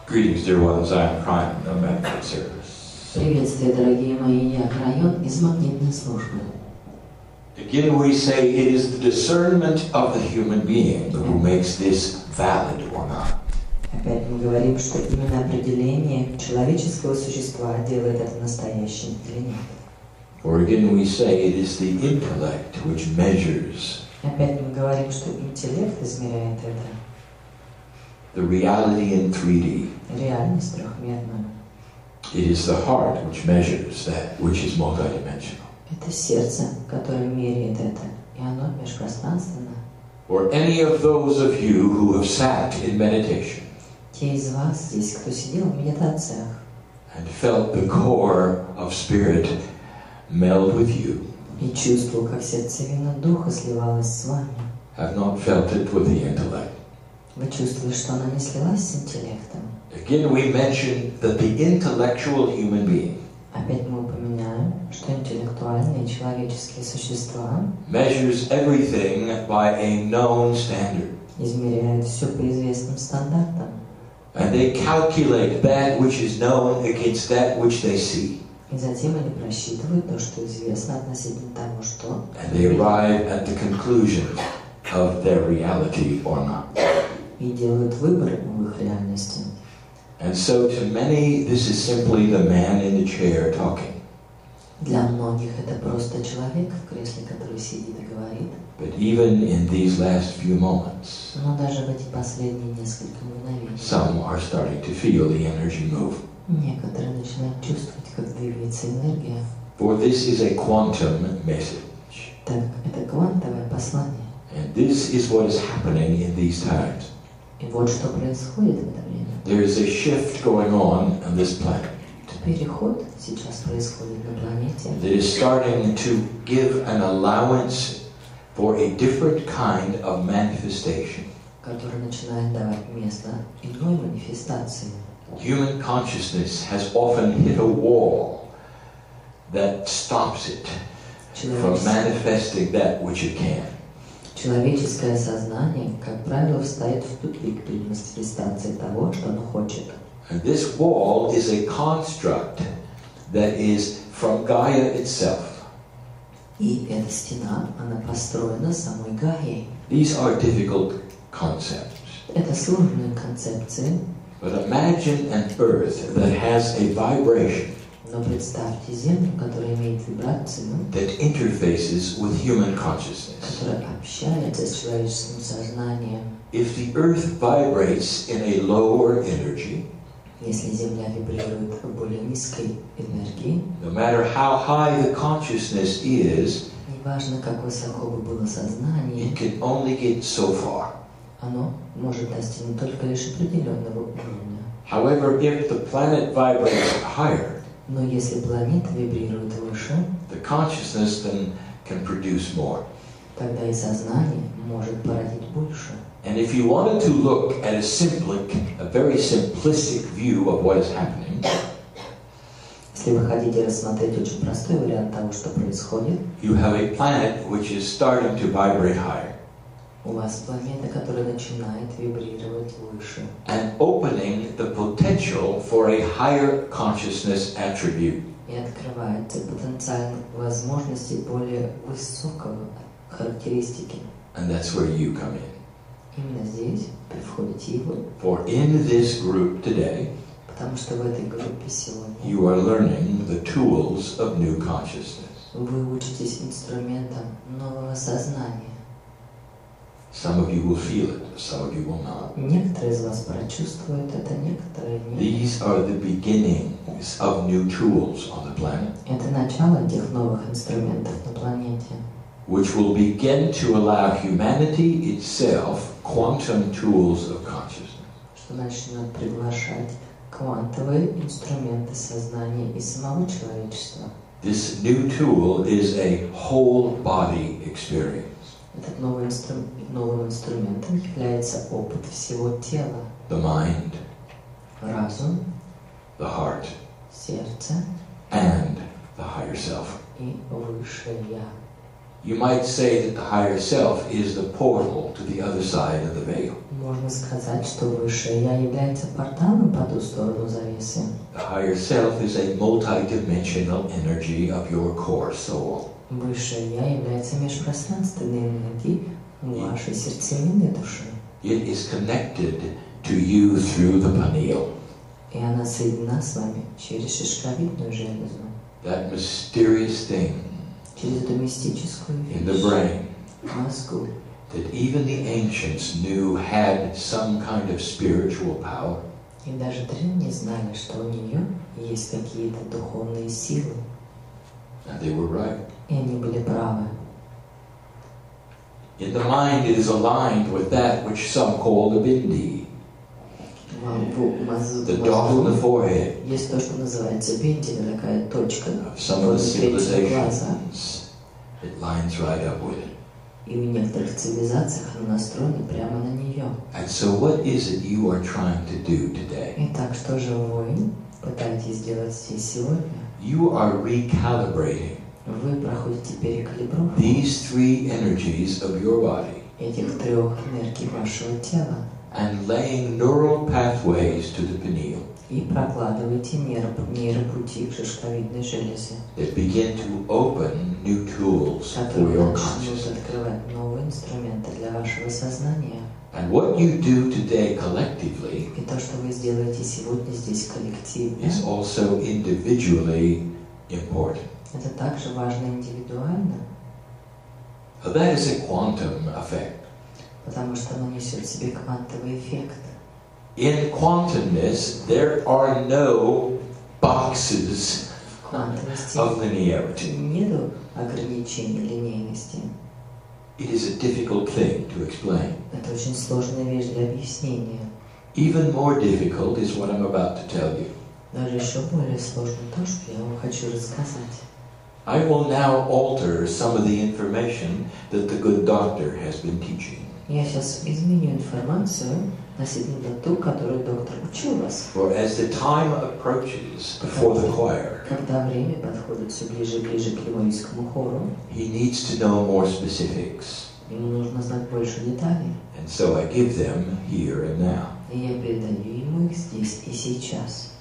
Greetings, dear ones. I'm Cryon, no magnetic service. Приветствие, дорогие мои, я Крайон из магнитной службы. Again, we say it is the discernment of the human being who makes this valid or not. Опять мы говорим, что именно определение человеческого существа делает это настоящим или нет. Or again, we say it is the intellect which measures Опять мы говорим, что интеллект измеряет это. the reality in 3D. Реальность трехмерную. It is the heart which measures that which is multidimensional. Это сердце, которое меряет это, и оно межпространственно. Or any of those of you who have sat in meditation Те из вас здесь, кто сидел в медитациях and felt the core of spirit meld with you, и чувствовал, как сердцевина духа сливалась с вами, have not felt it with the intellect. вы чувствовали, что она не слилась с интеллектом. Again, we mentioned that the intellectual human being Опять мы упоминаем, что интеллектуальные человеческие существа measures everything by a known standard. измеряют все по известным стандартам. And they calculate that which is known against that which they see. И затем они просчитывают то, что известно относительно того, что... And they arrive at the conclusion of their reality or not. И делают выбор в их реальности. And so to many, this is simply the man in the chair talking. Для многих это просто человек в кресле, который сидит и говорит. But even in these last few moments, Но даже в эти последние несколько мгновений some are starting to feel the energy move. некоторые начинают чувствовать, как двигается энергия. For this is a quantum message. Так это квантовое послание. And this is what is happening in these times. И вот что происходит в это время. There is a shift going on this planet Переход сейчас происходит на планете, that is starting to give an allowance for a different kind of manifestation. который начинает давать место иной манифестации. Human consciousness has often hit a wall that stops it from manifesting that which it can. Человеческое сознание, как правило, встает в тупик при манифестации того, что оно хочет. And this wall is a construct that is from Gaia itself. И эта стена, она построена самой Гаей. These are difficult concepts. Это сложные концепции. But imagine an earth that has a vibration Но представьте Землю, которая имеет вибрацию, that interfaces with human consciousness. которая общается с человеческим сознанием. If the earth vibrates in a lower energy, Если Земля вибрирует в более низкой энергии, no matter how high the consciousness is, неважно, как высоко бы было сознание, it can only get so far. оно может достигнуть только лишь определенного уровня. However, if the planet vibrates higher, Но если планета вибрирует выше, the consciousness then can produce more. тогда и сознание может породить больше. And if you wanted to look at a very simplistic view of what is happening, Если вы хотите рассмотреть очень простой вариант того, что происходит, you have a planet which is starting to vibrate higher у вас планета, которая начинает вибрировать выше and opening the potential for a higher consciousness attribute. и открывается потенциальные возможности более высокого характеристики. And that's where you come in. Именно здесь входите и вы. For in this group today, Потому что в этой группе сегодня you are learning the tools of new consciousness. вы учитесь инструментам нового сознания. Some of you will feel it, some of you will not. Некоторые из вас прочувствуют это, некоторые нет. These are the beginnings of new tools on the planet, Это начало тех новых инструментов на планете, which will begin to allow humanity itself quantum tools of consciousness. что начнет приглашать квантовые инструменты сознания и самого человечества. This new tool is a whole body experience. Этот новым инструментом является опыт всего тела, The mind, разум, the heart, сердце and the higher self. и высшее Я. You might say that the higher self is the portal to the other side of the veil. Можно сказать, что высшее я является порталом по ту сторону завесы. The higher self is a multi-dimensional energy of your core soul. Высшее я является межпространственной энергией вашей сердцевины души. It is connected to you through the pineal. И она соединена с вами через шишковидную железу. That mysterious thing Через эту мистическую in the вещь brain в мозгу. that even the ancients knew had some kind of spiritual power. И даже древние знали, что у нее есть какие-то духовные силы. And they were right. И они были правы. In the mind it is aligned with that which some call the bindi, the dot on the forehead есть то, что называется бинди, такая точка of some of the civilizations. It lines right up with it. И в некоторых цивилизациях она настроена прямо на нее. And so what is it you are trying to do today? Итак, что же вы пытаетесь сделать здесь сегодня? You are recalibrating Вы проходите перекалибровку these three energies of your body этих трех энергий вашего тела and laying neural pathways to the pineal и прокладываете нейропути к шишковидной железе, that begin to open new tools for которые your начнут consciousness. открывать новые инструменты для вашего сознания. And what you do today collectively И то, что вы сделаете сегодня здесь коллективно, is also individually important. это также важно индивидуально, That is a quantum effect. потому что оно несет в себе квантовый эффект. In quantumness, there are no boxes В квантовости of linearity. нету ограничений линейности. It is a difficult thing to explain. Это очень сложная вещь для объяснения. Even more difficult is what I'm about to tell you. Даже еще более сложно то, что я вам хочу рассказать. I will now alter some of the information that the good doctor has been teaching. Я сейчас изменю информацию относительно ту, которую доктор учил вас. For as the time approaches for the choir, Когда время подходит все ближе и ближе к ливонийскому хору, he needs to know more specifics. ему нужно знать больше деталей. And so I give them here and now. И я передаю ему их здесь и сейчас.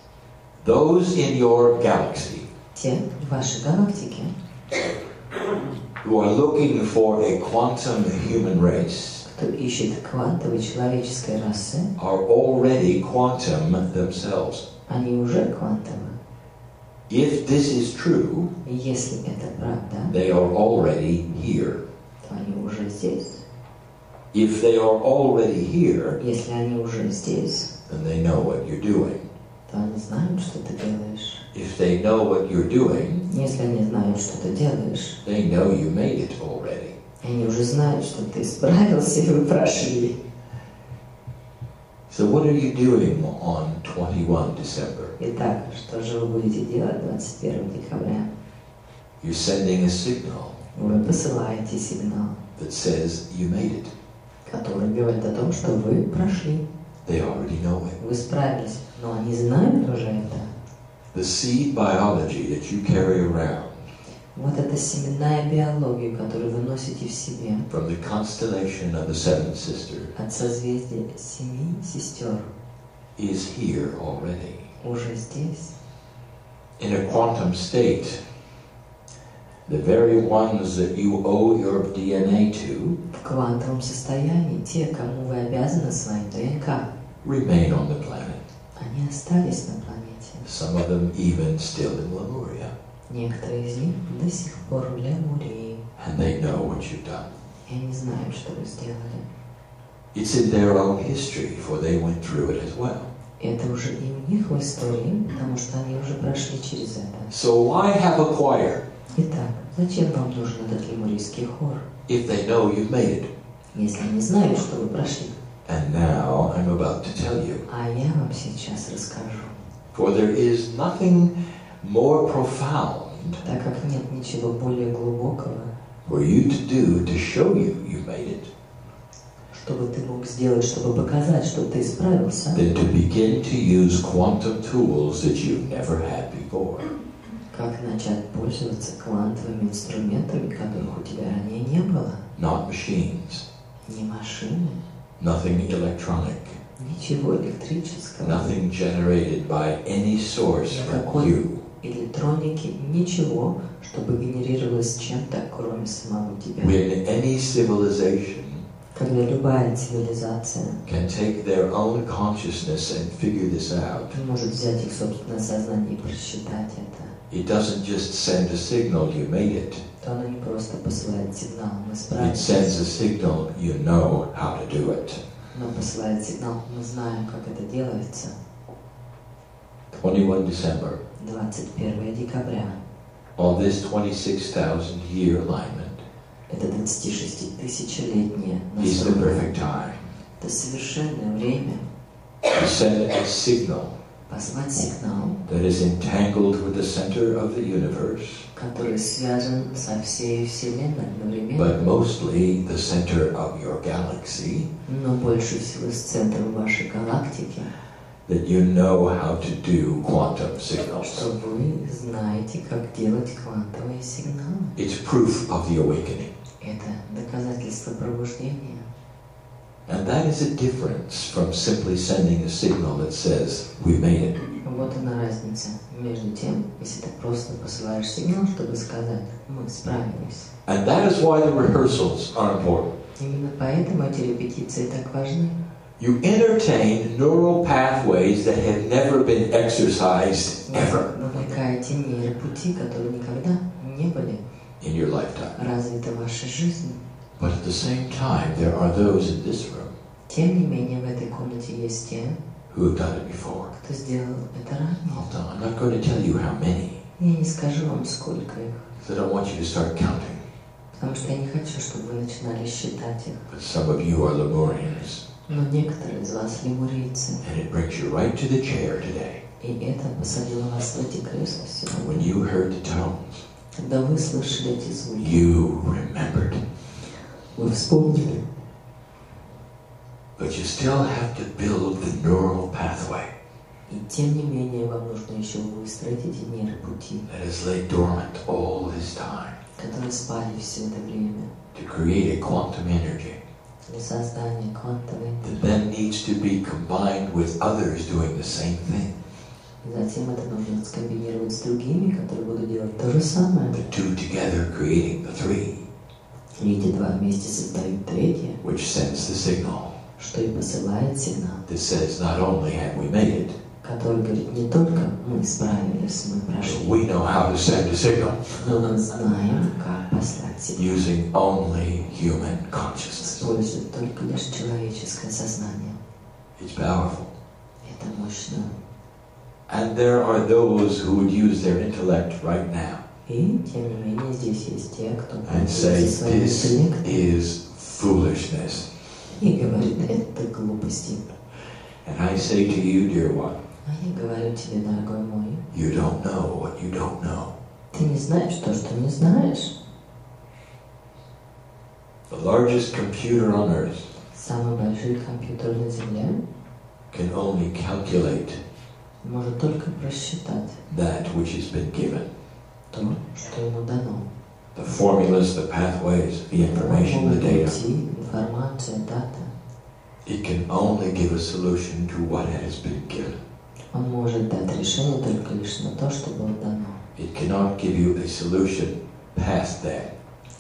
Those in your galaxy Те в вашей галактике, who are looking for a quantum human race кто ищет квантовой человеческой расы, are already quantum themselves. они уже квантовы. If this is true, И если это правда, they are already here. то они уже здесь. If they are already here, Если они уже здесь, then they know what you're doing. то они знают, что ты делаешь. If they know what you're doing, Если они знают, что ты делаешь, they know you made it already. они уже знают, что ты справился и вы прошли. So what are you doing on 21 December? Итак, что же вы будете делать 21 декабря? You're sending a signal Вы посылаете сигнал, that says you made it. который говорит о том, что вы прошли. They already know it. Вы справились, но они знают уже это. The seed biology that you carry around Вот эта семенная биология, которую вы носите в себе, from the constellation of the Seven Sisters от созвездия 7 сестер, is here already. уже здесь. In a quantum state, the very ones that you owe your DNA to В квантовом состоянии те, кому вы обязаны своим ДНК, remain on the planet. они остались на планете. Some of them even still in Lemuria. Некоторые из них до сих пор в Лемурии. And they know what you've done. И они знают, что вы сделали. It's in their own history, for they went through it as well. Это уже и у них в истории, потому что они уже прошли через это. So why have a choir Итак, зачем вам нужен этот лемурийский хор, if they know you've made it? если они знают, что вы прошли? And now I'm about to tell you. А я вам сейчас расскажу. For there is nothing more profound Так как нет ничего более глубокого, for you to do to show you made it, чтобы ты мог сделать, чтобы показать, что ты справился, than to begin to use quantum tools that you've never had before. Как начать пользоваться квантовыми инструментами, которых у тебя ранее не было? Not machines. Не машины. Nothing electronic. Ничего электрического. Nothing generated by any source from Никакой you. электроники, ничего, чтобы генерировалось чем-то, кроме самого тебя. When any civilization Когда любая цивилизация can take their own consciousness and figure this out, может взять их собственное сознание и просчитать это, it doesn't just send a signal, you made it. то оно не просто посылает сигнал, мы It справились, sends a signal, you know how to do it. но посылает сигнал, мы знаем, как это делается. 21 December, 21 декабря. on this 26,000-year alignment, Это 26-тысячелетнее is the настроение. perfect time Это совершенное время to send a signal послать сигнал, that is entangled with the center of the universe, который связан со всей Вселенной одновременно, but mostly the center of your galaxy, но больше всего с центром вашей галактики, that you know how to do quantum signals. что вы знаете, как делать квантовые сигналы. It's proof of the awakening. Это доказательство пробуждения. And that is a difference from simply sending a signal that says, we made it. Вот она разница между тем, если ты просто посылаешь сигнал, чтобы сказать, мы справились. And that is why the rehearsals are important. Именно поэтому эти репетиции так важны. You entertain neural pathways that have never been exercised ever Вы вовлекаете нейропути, которые никогда не были in your lifetime. развиты в вашей жизни. But at the same time, there are those in this room Тем не менее, в этой комнате есть те, who have done it before. кто сделал это ранее. I'm not going to tell you how many, Я не скажу вам, сколько их, because I don't want you to start counting. потому что я не хочу, чтобы вы начинали считать их. But some of you are Lemurians, Но некоторые из вас лемурийцы, and it brings you right to the chair today. и это посадило вас в эти кресла When сегодня. you heard the tones, Когда вы слышали эти звуки, you remembered. вы вспомнили. But you still have to build the neural pathway И тем не менее, вам нужно еще выстроить эти нейропути, that has laid dormant all this time которые спали все это время, to create a quantum energy для создания квантовой that энергии. then needs to be combined with others doing the same thing. Затем это нужно скомбинировать с другими, которые будут делать то же самое. The two together creating the three, И эти два вместе создают третье, which sends the signal что и посылает сигнал, that says not only have we made it, который говорит не только мы справились, мы but прошли, we know how to send a signal но мы знаем, как послать сигнал, using only human consciousness. используя только лишь человеческое сознание. It's powerful. Это мощно. And there are those who would use their intellect right now И, тем не менее, здесь есть те, кто and say, пользуется своим this интеллектом is foolishness. и говорит, это глупости. And I say to you, dear one, А я говорю тебе, дорогой мой, you don't know what you don't know. ты не знаешь то, что не знаешь. The largest computer on earth Самый большой компьютер на Земле can only calculate может только просчитать that which has been given. то, что ему дано. The formulas, the pathways, the information, the data. Пути, информация, дата. It can only give a solution to what has been given. Он может дать решение только лишь на то, что было дано. It cannot give you a solution past that.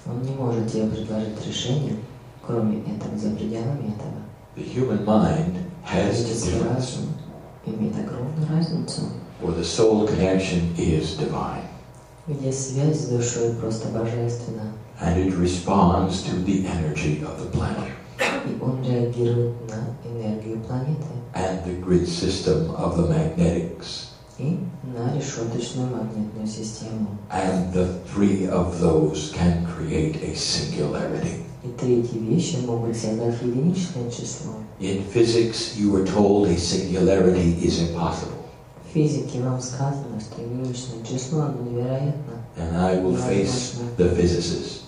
Он не может тебе предложить решение, кроме этого, за пределами этого. The human mind has a Человеческий difference, разум имеет огромную разницу, where the soul connection is divine, где связь с душой просто божественна, and it responds to the energy of the planet и он реагирует на энергию планеты and the grid system of the magnetics. и на решеточную магнитную систему. And the three of those can create a singularity. И третьи вещи могут создать единичное число. In physics, you were told a singularity is impossible. В физике вам сказано, что единичное число оно невероятно. And I will face the physicists,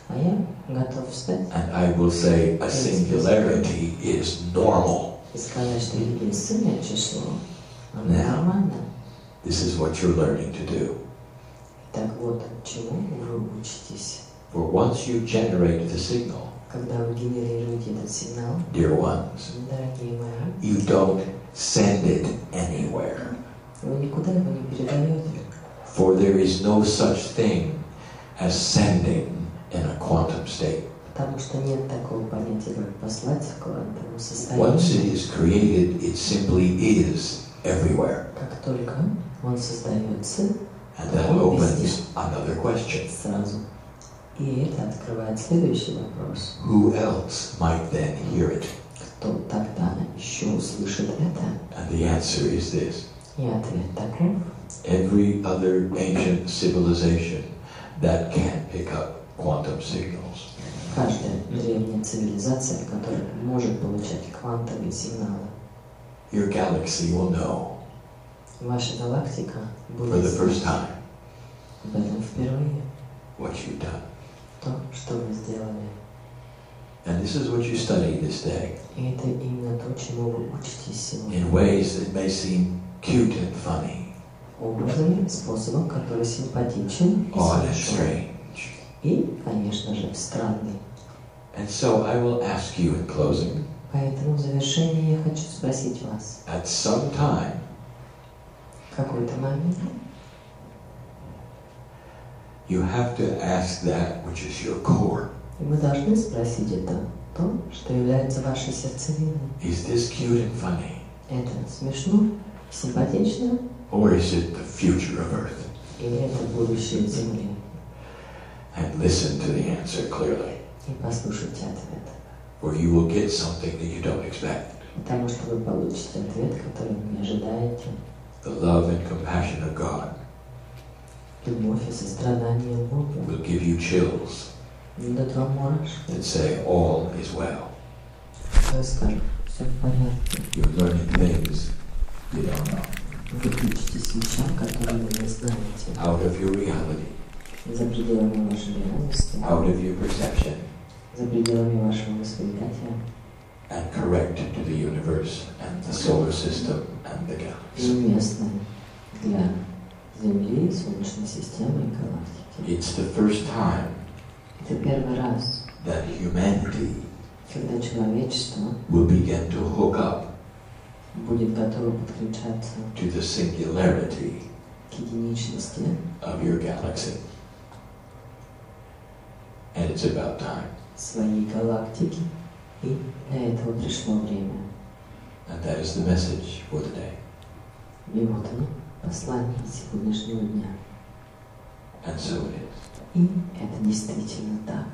А я готов встать and I will say a singularity is normal. и сказать, что единственное число, оно Now. нормально. This is what you're learning to do. Так вот, чему вы учитесь? For once you generate the signal, Когда вы генерируете этот сигнал, dear ones, дорогие мои, you don't send it anywhere. вы никуда его не передаете. For there is no such thing as sending in a quantum state. Потому что нет такого понятия, как послать в квантовом Once it состоянии. is created, it simply is everywhere. Как только он создается, And that opens another question. сразу. И это открывает следующий вопрос. Who else might then hear it? Кто тогда еще услышит это? And the answer is this. И ответ таков. Every other ancient civilization that can pick up quantum signals. Каждая древняя цивилизация, которая может получать квантовые сигналы. Your galaxy will know Ваша галактика for будет the first time об этом впервые. what you've done. То, что вы сделали. And this is what you study this day И это именно то, чему вы учитесь сегодня. in ways that may seem cute and funny, Образами, способом, который симпатичен и odd and смешон. strange. И, конечно же, странный. And so I will ask you in closing, Поэтому в завершении я хочу спросить вас. at some time, В какой-то момент you have to ask that which is your core. вы должны спросить это, то, что является вашей сердцевиной. Is this cute and funny? Это смешно, симпатично, Or is it the future of Earth? или это будущее Земли? And listen to the answer clearly, И послушайте ответ. or you will get something that you don't expect. Потому что вы получите ответ, который вы не ожидаете. The love and compassion of God Любовь и сострадание Бога will give you chills дадут вам мурашки. that say all is well. Вы скажете, все в порядке. You're learning things you don't know, Вы учитесь вещам, которые вы не знаете. out of your reality, За пределами вашей реальности, out of your perception, за пределами вашего восприятия. and correct to the universe and the solar system and the galaxy. Неуместным для Земли, Солнечной системы и галактики. It's the first time Это первый раз, that humanity когда человечество will begin to hook up будет готово подключаться to the singularity к единичности of your galaxy. And it's about time. своей галактики. И для этого пришло время. And that is the message for the day. И вот оно, послание сегодняшнего дня. And so it is. И это действительно так.